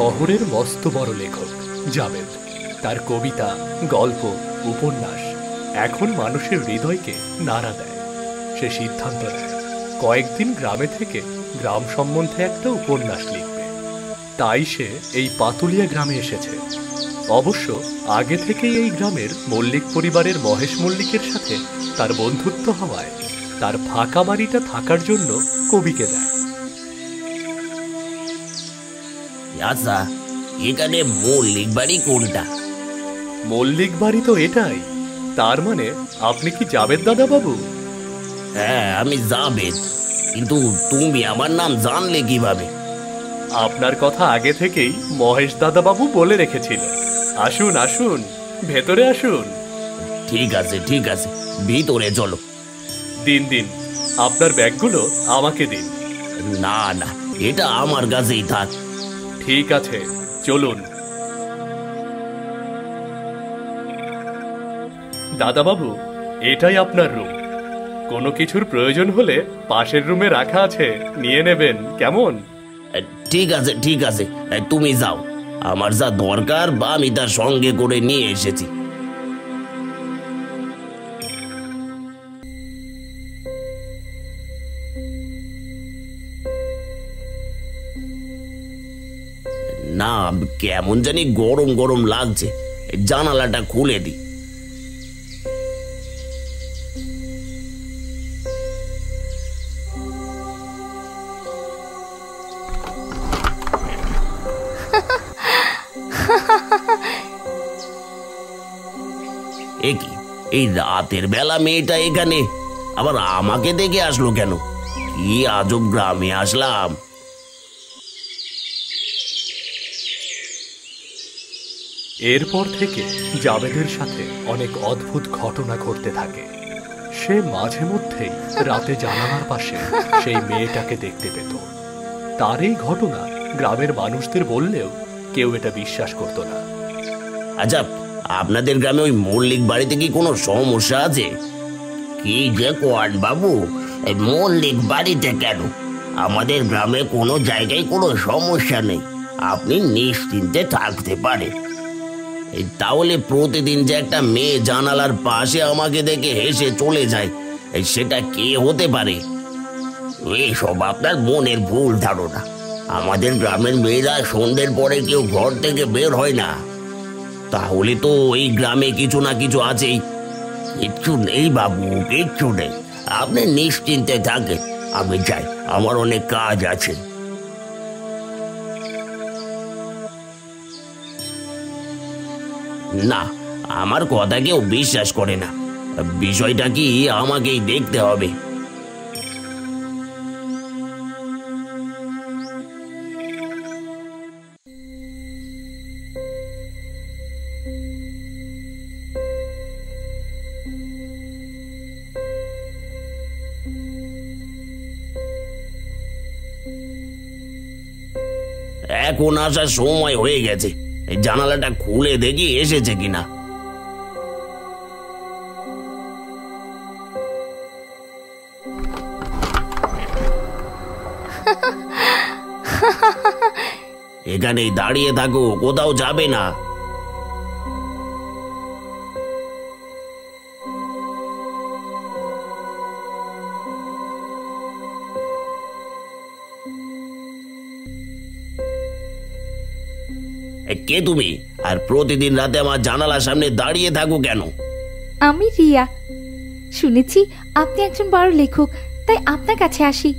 শহরের মস্ত বড় লেখক জাবেদ। তার কবিতা, গল্প, উপন্যাস এখন মানুষের হৃদয়কে নাড়া দেয়। সে সিদ্ধান্ত নেয় কয়েকদিন গ্রামে থেকে গ্রাম সম্বন্ধে একটা উপন্যাস লিখবে। তাই সে এই পাতুলিয়া গ্রামে এসেছে। অবশ্য আগে থেকেই এই গ্রামের মল্লিক পরিবারের মহেশ মল্লিকের সাথে তার বন্ধুত্ব হওয়ায় তার ফাঁকা বাড়িটা থাকার জন্য কবিকে দেয়। আচ্ছা, এখানে মল্লিক বাড়ি কোনটা? মল্লিক বাড়ি তো এটাই। তার মানে আপনি কি জাবেদ দাদা বাবু? হ্যাঁ, আমি জাবেদ, কিন্তু তুমি আমার নাম জানলে কিভাবে? আপনার কথা আগে থেকেই মহেশ দাদা বাবু বলে রেখেছিল। আসুন আসুন, ভেতরে আসুন। ঠিক আছে ঠিক আছে, ভিতরে চলো। দিন দিন, আপনার ব্যাগগুলো আমাকে দিন। না না, এটা আমার কাছেই থাক। ঠিক আছে, চলুন। দাদা বাবু, এটাই আপনার রুম। কোনো কিছুর প্রয়োজন হলে পাশের রুমে রাখা আছে, নিয়ে নেবেন, কেমন? ঠিক আছে ঠিক আছে, তুমি যাও। আমার যা দরকার বা আমি তার সঙ্গে করে নিয়ে এসেছি। না, কেমন জানি গরম গরম লাগছে, জানালাটা খুলে দি। কি এই রাতের বেলা মেয়েটা এখানে আবার আমাকে দেখে আসলো কেন? কি আজব গ্রামে আসলাম। এরপর থেকে জাবেদের সাথে অনেক অদ্ভুত ঘটনা ঘটতে থাকে। সে মাঝে মধ্যেই রাতে জানালার পাশে সেই মেয়েটাকে দেখতে পেত। তার এই ঘটনা গ্রামের মানুষদের বললেও কেউ এটা বিশ্বাস করত না। আচ্ছা, আপনাদের গ্রামে ওই মল্লিক বাড়িতে কি কোনো সমস্যা আছে? কি যে কোয়ান বাবু, এই মল্লিক বাড়িতে কেন? আমাদের গ্রামে কোনো জায়গায় কোনো সমস্যা নেই, আপনি নিশ্চিন্তে থাকতে পারেন। তাহলে প্রতিদিন যে একটা মেয়ে জানালার পাশে আমাকে দেখে হেসে চলে যায়, সেটা কে হতে পারে? এসব আপনার মনের ভুল ধারণা। আমাদের গ্রামের মেয়েরা সন্ধ্যের পরে কেউ ঘর থেকে বের হয় না। তাহলে তো এই গ্রামে কিছু না কিছু আছেই। কিচ্ছু নেই বাবু, কিচ্ছু নেই, আপনি নিশ্চিন্তে থাকেন। আমি যাই, আমার অনেক কাজ আছে। না, আমার কথা কেউ বিশ্বাস করে না। বিষয়টা কি আমাকেই দেখতে হবে। এখন আসার সময় হয়ে গেছে, এই জানালাটা খুলে দেখি এসেছে কিনা। এখানেই দাঁড়িয়ে থাকো, কোথাও যাবে না। কে তুমি? আর প্রতিদিন রাতে আমার জানালার সামনে দাঁড়িয়ে থাকো কেন? আমি রিয়া। শুনেছি আপনি একজন বড় লেখক, তাই আপনার কাছে আসি।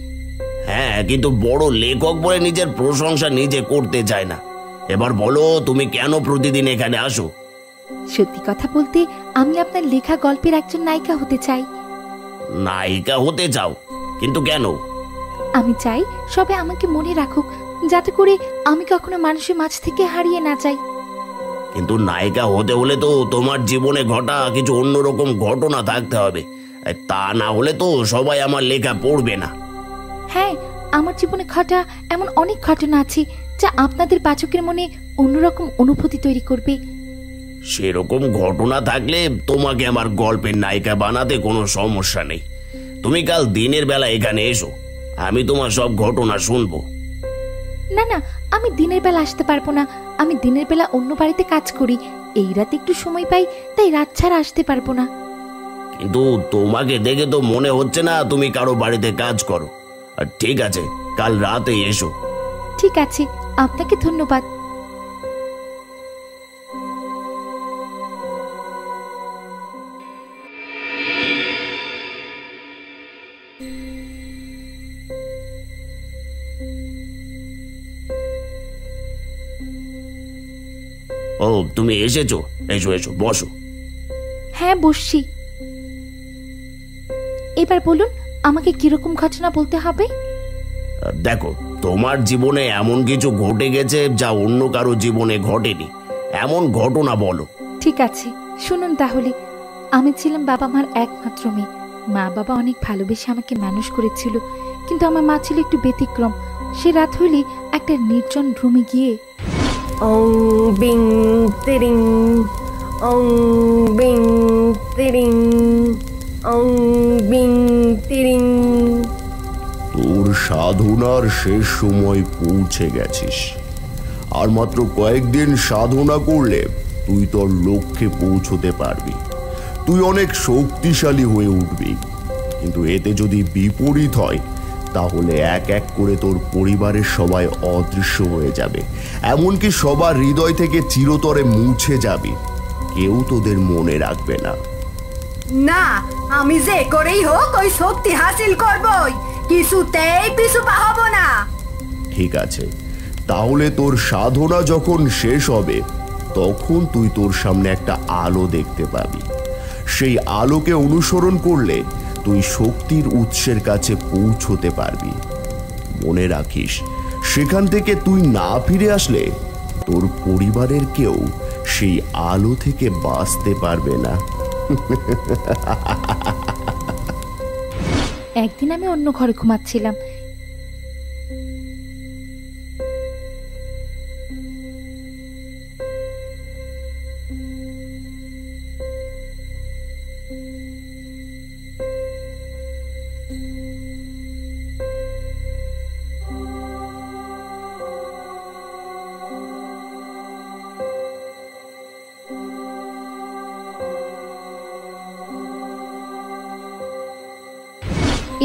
হ্যাঁ, কিন্তু বড় লেখক বলে নিজের প্রশংসা নিজে করতে চায় না। এবার বলো, তুমি কেন প্রতিদিন এখানে আসো? সত্যি কথা বলতে, আমি আপনার লেখা গল্পের একজন নায়িকা হতে চাই। নায়িকা হতে চাও? কিন্তু কেন? আমি চাই সবাই আমাকে মনে রাখুক, যাতে করে আমি কখনো মানুষের মাঝ থেকে হারিয়ে না যাই। কিন্তু নায়িকা হতে হলে তো তোমার জীবনে ঘটা কিছু অন্যরকম ঘটনা থাকতে হবে, তা না হলে তো সবাই আমার লেখা পড়বে না। হ্যাঁ, আমার জীবনে ঘটা এমন অনেক ঘটনা আছে যা আপনাদের পাঠকের মনে অন্যরকম অনুভূতি তৈরি করবে। সেরকম ঘটনা থাকলে তোমাকে আমার গল্পের নায়িকা বানাতে কোনো সমস্যা নেই। তুমি কাল দিনের বেলা এখানে এসো, আমি তোমার সব ঘটনা শুনবো। না না, আমি দিনের বেলা আসতে পারবো না। আমি দিনের বেলা অন্য বাড়িতে কাজ করি, এই রাতে একটু সময় পাই, তাই রাত ছাড়া আসতে পারবো না। কিন্তু তোমাকে দেখে তো মনে হচ্ছে না তুমি কারো বাড়িতে কাজ করো। আর ঠিক আছে, কাল রাতে এসো। ঠিক আছে, আপনাকে ধন্যবাদ। ও, তুমি এসেছো? এসো এসো, বসো। হ্যাঁ, বসছি। এবার বলুন, আমাকে কিরকম ঘটনা বলতে হবে? দেখো, তোমার জীবনে এমন কিছু ঘটে গেছে যা অন্য কারো জীবনে ঘটেনি, এমন ঘটনা বলো। ঠিক আছে, শুনুন তাহলে। আমি ছিলাম বাবা মার একমাত্র মেয়ে। মা বাবা অনেক ভালোবেসে আমাকে মানুষ করেছিল, কিন্তু আমার মা ছিল একটু ব্যতিক্রম। সে রাত হইলে একটা নির্জন রুমে গিয়ে ওং বিং তিরিং, ওং বিং তিরিং, ওং বিং তিরিং। তোর সাধনার শেষ সময় পৌঁছে গেছিস। আর মাত্র কয়েকদিন সাধনা করলে তুই তোর লক্ষ্যে পৌঁছতে পারবি। তুই অনেক শক্তিশালী হয়ে উঠবি। কিন্তু এতে যদি বিপরীত হয়, তাহলে এক এক করে তোর পরিবারের সবাই অদৃশ্য হয়ে যাবে, এমনকি সবার হৃদয় থেকে চিরতরে মুছে যাবি। কেউ তোদের মনে রাখবে না। না, আমি যে করেই হোক ওই শক্তি হাসিল করবই, কিছুতেই পিছু পা হব না। ঠিক আছে, তাহলে তোর সাধনা যখন শেষ হবে, তখন তুই তোর সামনে একটা আলো দেখতে পাবি। সেই আলোকে অনুসরণ করলে তুই শক্তির উৎসের কাছে পৌঁছতে পারবি। মনে রাখিস, সেখান থেকে তুই না ফিরে আসলে তোর পরিবারের কেউ সেই আলো থেকে বাঁচতে পারবে না। একদিন আমি অন্য ঘরে ঘুমাচ্ছিলাম।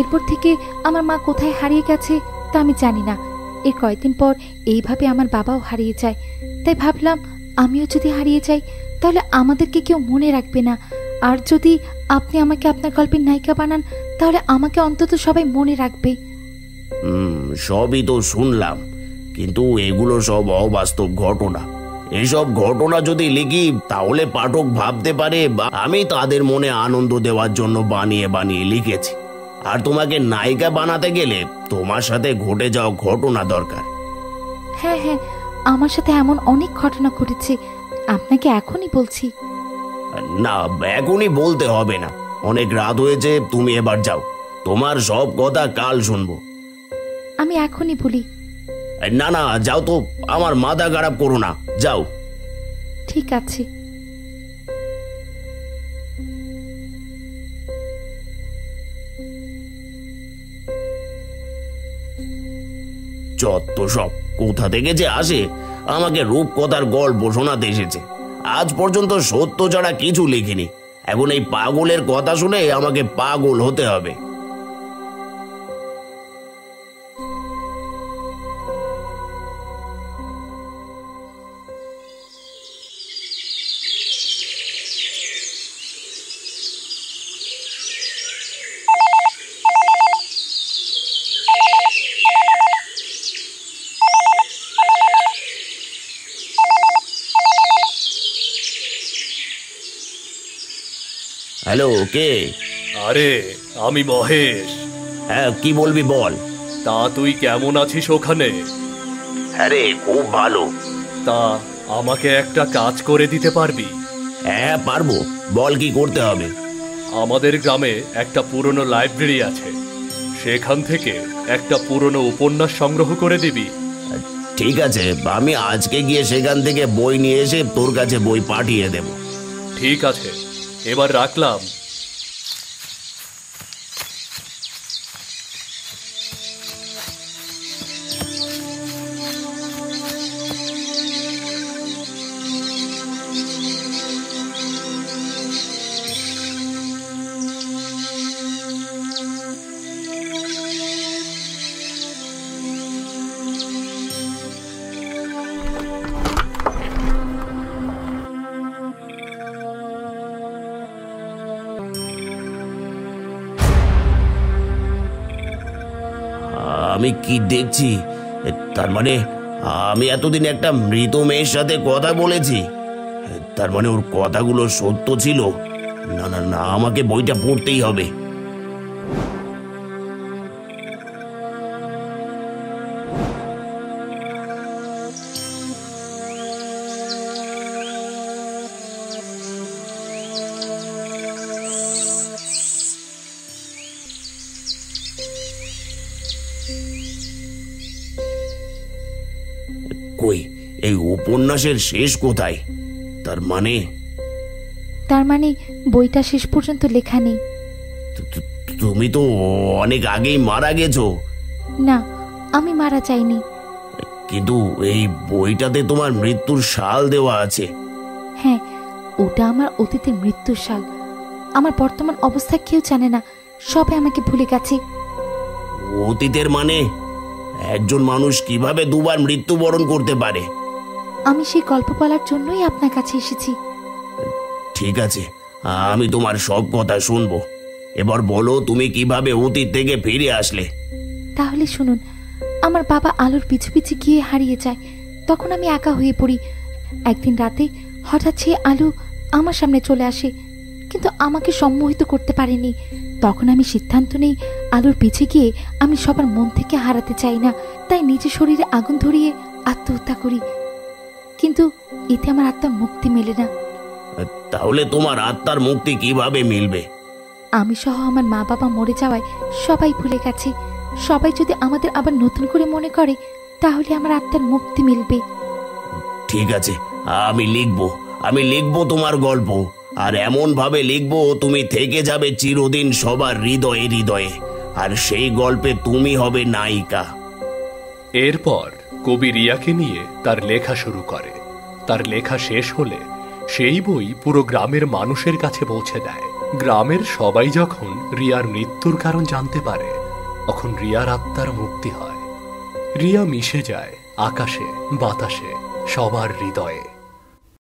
এরপর থেকে আমার মা কোথায় হারিয়ে গেছে তা আমি জানি না। এর কয়েকদিন পর এইভাবে আমার বাবাও হারিয়ে যায়। তাই ভাবলাম, আমিও যদি হারিয়ে যাই তাহলে আমাদেরকে কেউ মনে রাখবে না। আর যদি আপনি আমাকে আপনার গল্পের নায়িকা বানান, তাহলে আমাকে অন্তত সবাই মনে রাখবে। সবই তো শুনলাম, কিন্তু এগুলো সব অবাস্তব ঘটনা। এসব ঘটনা যদি লিখি, তাহলে পাঠক ভাবতে পারে আমি তাদের মনে আনন্দ দেওয়ার জন্য বানিয়ে বানিয়ে লিখেছি। আর তোমাকে নায়িকা বানাতে গেলে তোমার সাথে ঘটে যাওয়া ঘটনা দরকার। হ্যাঁ হ্যাঁ, আমার সাথে এমন অনেক ঘটনা ঘটেছে, আপনাকে এখনই বলছি। না, এখনই বলতে হবে না, অনেক রাত হয়েছে। তুমি এবার যাও, তোমার সব কথা কাল শুনবো। আমি এখনই বলি। না না, যাও তো, আমার মাথা খারাপ করো না, যাও। ঠিক আছে। যত সব কোথা থেকে যে আসে, আমাকে রূপকথার গল্প শোনাতে এসেছে। আজ পর্যন্ত সত্য ছাড়া কিছু লিখিনি। এখন এই পাগলের কথা শুনে আমাকে পাগল হতে হবে। হ্যালো, কে? আরে, আমি মহেশ। হ্যাঁ, কি বলবি বল। তা তুই কেমন আছিস ওখানে? হ্যাঁ রে, খুব ভালো। তা আমাকে একটা কাজ করে দিতে পারবি? হ্যাঁ পারবো, বল কি করতে হবে। আমাদের গ্রামে একটা পুরনো লাইব্রেরি আছে, সেখান থেকে একটা পুরনো উপন্যাস সংগ্রহ করে দিবি। ঠিক আছে, আমি আজকে গিয়ে সেখান থেকে বই নিয়ে এসে তোর কাছে বই পাঠিয়ে দেব। ঠিক আছে, এবার রাখলাম। আমি কি দেখছি? তার মানে আমি এতদিন একটা মৃত মেয়ের সাথে কথা বলেছি। তার মানে ওর কথাগুলো সত্য ছিল। না না না, আমাকে বইটা পড়তেই হবে। কই, এই উপন্যাসের শেষ কোথায়? তার মানে বইটা শেষ পর্যন্ত লেখা নেই। তুমি তো অনেক আগেই মারা গেছো। না, আমি মারা যাইনি। কিন্তু এই বইটাতে তোমার মৃত্যুর সাল দেওয়া আছে। হ্যাঁ, ওটা আমার অতীতের মৃত্যুর সাল। আমার বর্তমান অবস্থা কেউ জানে না, সবাই আমাকে ভুলে গেছে। অতীতের মানে? একজন মানুষ কিভাবে দুবার মৃত্যুবরণ করতে পারে? আমি সেই গল্প বলার জন্যই আপনার কাছে এসেছি। ঠিক আছে, আমি তোমার সব কথা শুনবো। এবার বলো, তুমি কিভাবে অতীত থেকে ফিরে আসলে? তাহলে শুনুন, আমার বাবা আলোর পিছু পিছু গিয়ে হারিয়ে যায়। তখন আমি একা হয়ে পড়ি। একদিন রাতে হঠাৎ সে আলো আমার সামনে চলে আসে, কিন্তু আমাকে সম্মোহিত করতে পারেনি। তখন আমি সিদ্ধান্ত নেই, আলোর পিছে গিয়ে আমি সবার মন থেকে হারাতে চাই না, তাই নিজের শরীরে আগুন ধরিয়ে আত্মহত্যা করি। কিন্তু এতে আমার আত্মার মুক্তি মেলে না। তাহলে তোমার আত্মার মুক্তি কিভাবে মিলবে? আমি সহ আমার মা বাবা মরে যাওয়ায় সবাই ভুলে গেছে। সবাই যদি আমাদের আবার নতুন করে মনে করে, তাহলে আমার আত্মার মুক্তি মিলবে। ঠিক আছে, আমি লিখবো তোমার গল্প। আর এমন ভাবে লিখবো, তুমি থেকে যাবে চিরদিন সবার হৃদয়ে হৃদয়ে। আর সেই গল্পে তুমি হবে নায়িকা। এরপর কবি রিয়াকে নিয়ে তার লেখা শুরু করে। তার লেখা শেষ হলে সেই বই পুরো গ্রামের মানুষের কাছে পৌঁছে দেয়। গ্রামের সবাই যখন রিয়ার মৃত্যুর কারণ জানতে পারে, তখন রিয়ার আত্মার মুক্তি হয়। রিয়া মিশে যায় আকাশে, বাতাসে, সবার হৃদয়ে।